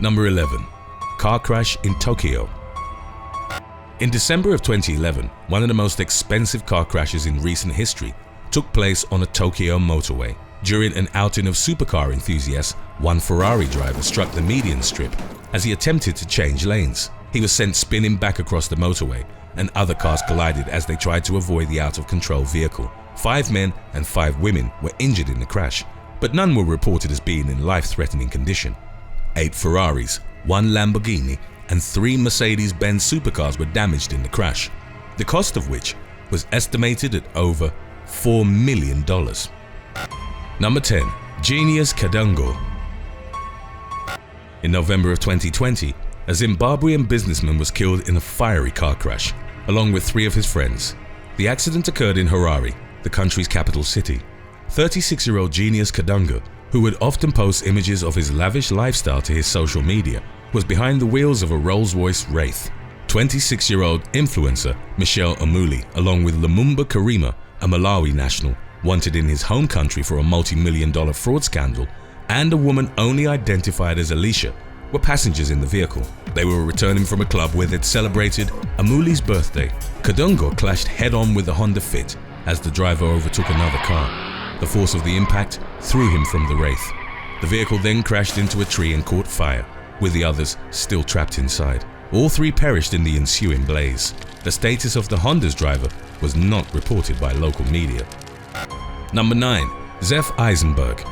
Number 11. Car crash in Tokyo. In December of 2011, one of the most expensive car crashes in recent history took place on a Tokyo motorway. During an outing of supercar enthusiasts, one Ferrari driver struck the median strip as he attempted to change lanes. He was sent spinning back across the motorway, and other cars collided as they tried to avoid the out-of-control vehicle. 5 men and 5 women were injured in the crash, but none were reported as being in life-threatening condition. 8 Ferraris, 1 Lamborghini, and 3 Mercedes-Benz supercars were damaged in the crash, the cost of which was estimated at over $4 million. Number 10. Genius KADUNGURE. In November of 2020, a Zimbabwean businessman was killed in a fiery car crash, along with 3 of his friends. The accident occurred in Harare, the country's capital city. 36-year-old Genius KADUNGURE, who would often post images of his lavish lifestyle to his social media, was behind the wheels of a Rolls-Royce Wraith. 26-year-old influencer Michelle Amuli, along with Lumumba Karima, a Malawi national, wanted in his home country for a multi-million-dollar fraud scandal, and a woman only identified as Alicia, were passengers in the vehicle. They were returning from a club where they'd celebrated Amuli's birthday. KADUNGURE clashed head-on with the Honda Fit as the driver overtook another car. The force of the impact threw him from the Wraith. The vehicle then crashed into a tree and caught fire, with the others still trapped inside. All 3 perished in the ensuing blaze. The status of the Honda's driver was not reported by local media. Number 9. Zef Eisenberg.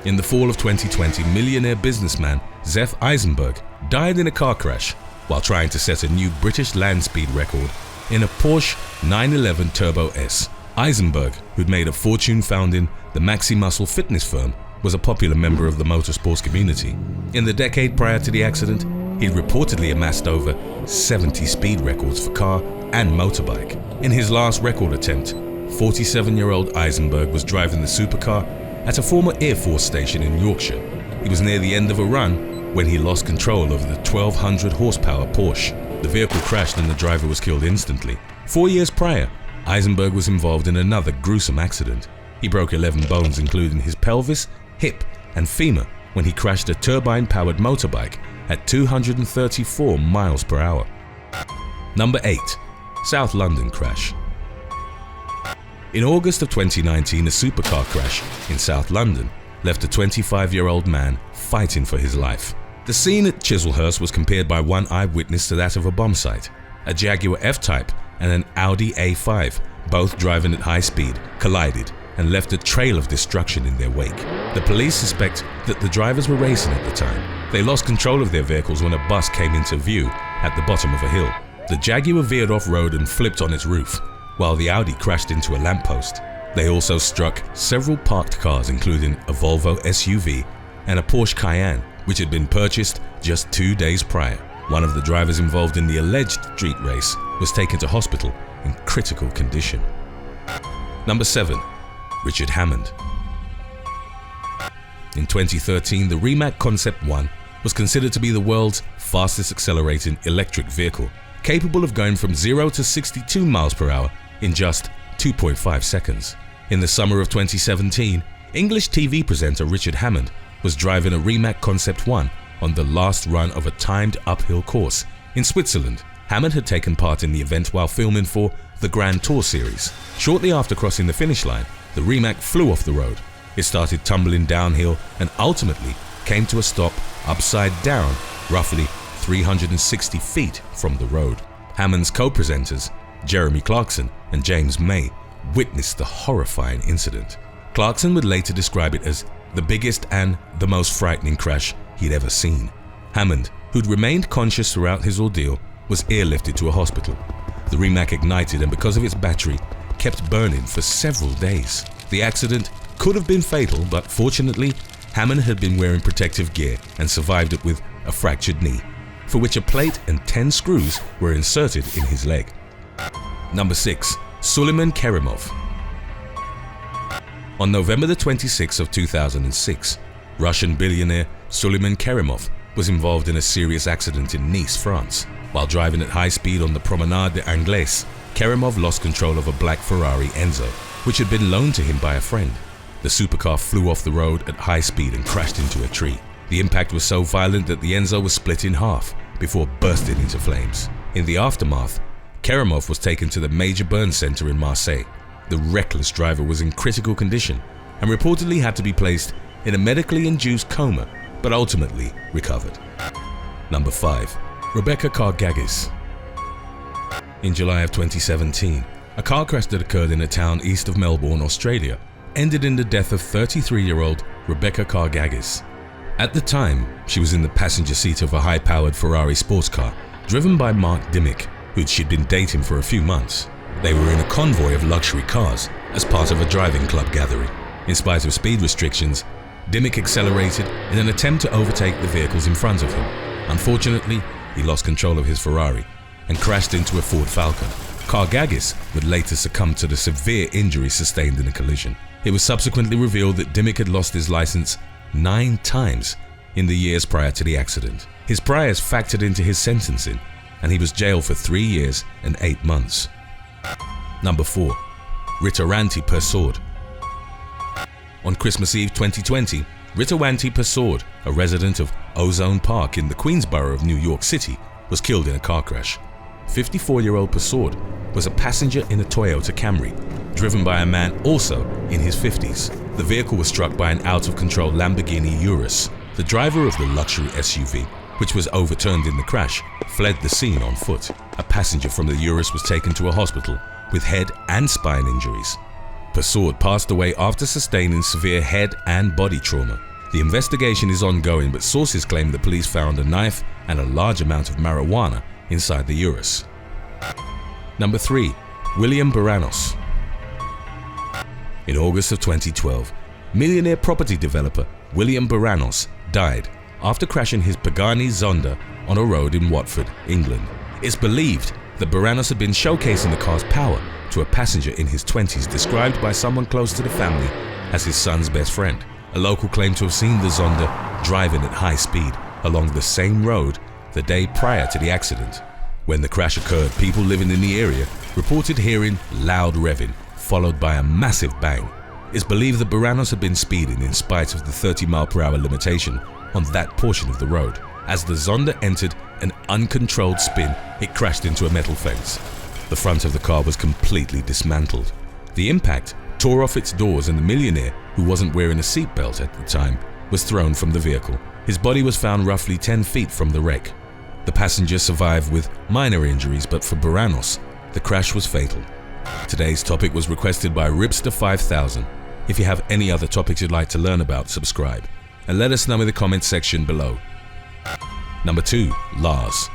In the fall of 2020, millionaire businessman Zef Eisenberg died in a car crash while trying to set a new British land speed record in a Porsche 911 Turbo S. Eisenberg, who'd made a fortune founding the Maxi Muscle fitness firm, was a popular member of the motorsports community. In the decade prior to the accident, he'd reportedly amassed over 70 speed records for car and motorbike. In his last record attempt, 47-year-old Eisenberg was driving the supercar at a former Air Force station in Yorkshire. He was near the end of a run when he lost control of the 1200 horsepower Porsche. The vehicle crashed and the driver was killed instantly. 4 years prior, Eisenberg was involved in another gruesome accident. He broke 11 bones, including his pelvis, hip, and femur when he crashed a turbine-powered motorbike at 234 miles per hour. Number 8. South London crash. In August of 2019, a supercar crash in South London left a 25-year-old man fighting for his life. The scene at Chislehurst was compared by one eyewitness to that of a bomb site. A Jaguar F-Type and an Audi A5, both driving at high speed, collided and left a trail of destruction in their wake. The police suspect that the drivers were racing at the time. They lost control of their vehicles when a bus came into view at the bottom of a hill. The Jaguar veered off-road and flipped on its roof, while the Audi crashed into a lamppost. They also struck several parked cars, including a Volvo SUV and a Porsche Cayenne, which had been purchased just 2 days prior. One of the drivers involved in the alleged street race was taken to hospital in critical condition. Number 7. Richard Hammond. In 2013, the Rimac Concept 1 was considered to be the world's fastest accelerating electric vehicle, capable of going from 0 to 62 miles per hour in just 2.5 seconds. In the summer of 2017, English TV presenter Richard Hammond was driving a Rimac Concept 1 on the last run of a timed uphill course in Switzerland. Hammond had taken part in the event while filming for the Grand Tour series. Shortly after crossing the finish line, the Rimac flew off the road. It started tumbling downhill and ultimately came to a stop upside down, roughly 360 feet from the road. Hammond's co-presenters, Jeremy Clarkson and James May, witnessed the horrifying incident. Clarkson would later describe it as the biggest and the most frightening crash he'd ever seen. Hammond, who'd remained conscious throughout his ordeal, was airlifted to a hospital. The Rimac ignited and, because of its battery, kept burning for several days. The accident could have been fatal, but fortunately, Hammond had been wearing protective gear and survived it with a fractured knee, for which a plate and 10 screws were inserted in his leg. Number 6. SULEYMAN KERIMOV. On November the 26th of 2006, Russian billionaire SULEYMAN KERIMOV was involved in a serious accident in Nice, France. While driving at high speed on the Promenade des Anglais, Kerimov lost control of a black Ferrari Enzo, which had been loaned to him by a friend. The supercar flew off the road at high speed and crashed into a tree. The impact was so violent that the Enzo was split in half before bursting into flames. In the aftermath, KERIMOV was taken to the major burn center in Marseille. The reckless driver was in critical condition and reportedly had to be placed in a medically induced coma, but ultimately recovered. Number 5. Rebecca CARKAGIS. In July of 2017, a car crash that occurred in a town east of Melbourne, Australia, ended in the death of 33-year-old Rebecca CARKAGIS. At the time, she was in the passenger seat of a high-powered Ferrari sports car driven by Mark Dimmick, who she'd been dating for a few months. They were in a convoy of luxury cars as part of a driving club gathering. In spite of speed restrictions, Dimmick accelerated in an attempt to overtake the vehicles in front of him. Unfortunately, he lost control of his Ferrari and crashed into a Ford Falcon. CARKAGIS would later succumb to the severe injuries sustained in the collision. It was subsequently revealed that Dimmick had lost his license 9 times in the years prior to the accident. His priors factored into his sentencing, and he was jailed for 3 years and 8 months. Number 4. RITAWANTEE PERSAUD. On Christmas Eve 2020, RITAWANTEE PERSAUD, a resident of Ozone Park in the Queensborough of New York City, was killed in a car crash. 54-year-old Persaud was a passenger in a Toyota Camry, driven by a man also in his 50s. The vehicle was struck by an out-of-control Lamborghini Urus. The driver of the luxury SUV, which was overturned in the crash, fled the scene on foot. A passenger from the Urus was taken to a hospital with head and spine injuries. Persaud passed away after sustaining severe head and body trauma. The investigation is ongoing, but sources claim the police found a knife and a large amount of marijuana inside the Urus. Number 3. William Baranos. In August of 2012, millionaire property developer William Baranos died after crashing his Pagani Zonda on a road in Watford, England. It's believed that Baranos had been showcasing the car's power to a passenger in his 20s described by someone close to the family as his son's best friend. A local claimed to have seen the Zonda driving at high speed along the same road the day prior to the accident. When the crash occurred, people living in the area reported hearing loud revving, followed by a massive bang. It's believed that Baranos had been speeding in spite of the 30-mile-per-hour limitation on that portion of the road. As the Zonda entered an uncontrolled spin, it crashed into a metal fence. The front of the car was completely dismantled. The impact tore off its doors, and the millionaire, who wasn't wearing a seatbelt at the time, was thrown from the vehicle. His body was found roughly 10 feet from the wreck. The passenger survived with minor injuries, but for Baranos, the crash was fatal. Today's topic was requested by Ribster5000. If you have any other topics you'd like to learn about, subscribe and let us know in the comments section below. Number 2. LARS.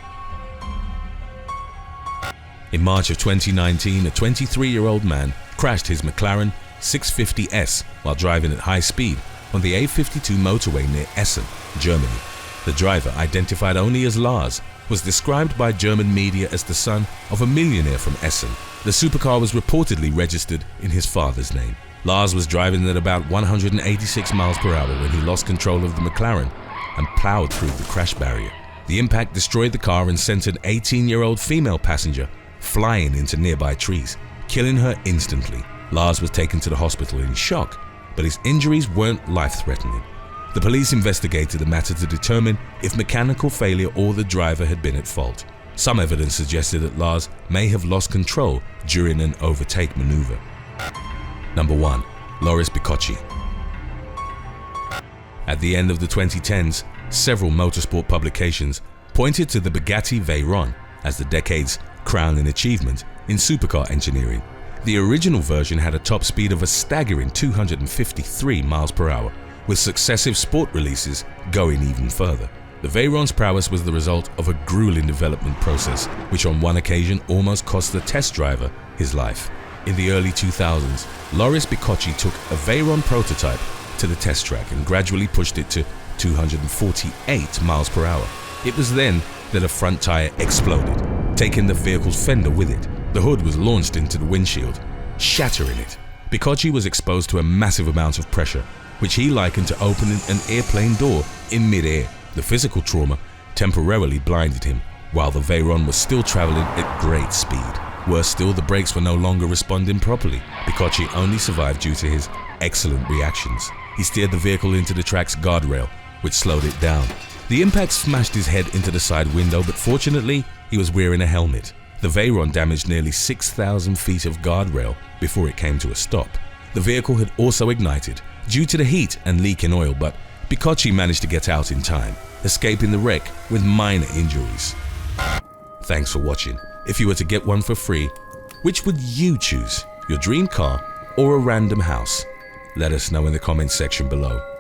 In March of 2019, a 23-year-old man crashed his McLaren 650S while driving at high speed on the A52 motorway near Essen, Germany. The driver, identified only as Lars, was described by German media as the son of a millionaire from Essen. The supercar was reportedly registered in his father's name. Lars was driving at about 186 miles per hour when he lost control of the McLaren and plowed through the crash barrier. The impact destroyed the car and sent an 18-year-old female passenger flying into nearby trees, killing her instantly. Lars was taken to the hospital in shock, but his injuries weren't life-threatening. The police investigated the matter to determine if mechanical failure or the driver had been at fault. Some evidence suggested that Lars may have lost control during an overtake maneuver. Number 1. LARS BICHOCCI. At the end of the 2010s, several motorsport publications pointed to the Bugatti Veyron as the decade's crowning achievement in supercar engineering. The original version had a top speed of a staggering 253 miles per hour, with successive sport releases going even further. The Veyron's prowess was the result of a grueling development process, which on one occasion almost cost the test driver his life. In the early 2000s, LARS BICHOCCI took a Veyron prototype to the test track and gradually pushed it to 248 miles per hour. It was then that a front tire exploded, taking the vehicle's fender with it. The hood was launched into the windshield, shattering it. BICHOCCI was exposed to a massive amount of pressure, which he likened to opening an airplane door in mid-air. The physical trauma temporarily blinded him, while the Veyron was still traveling at great speed. Worse still, the brakes were no longer responding properly. BICHOCCI only survived due to his excellent reactions. He steered the vehicle into the track's guardrail, which slowed it down. The impact smashed his head into the side window, but fortunately, he was wearing a helmet. The Veyron damaged nearly 6,000 feet of guardrail before it came to a stop. The vehicle had also ignited due to the heat and leak in oil, but BICHOCCI managed to get out in time, escaping the wreck with minor injuries. Thanks for watching. If you were to get one for free, which would you choose? Your dream car or a random house? Let us know in the comments section below.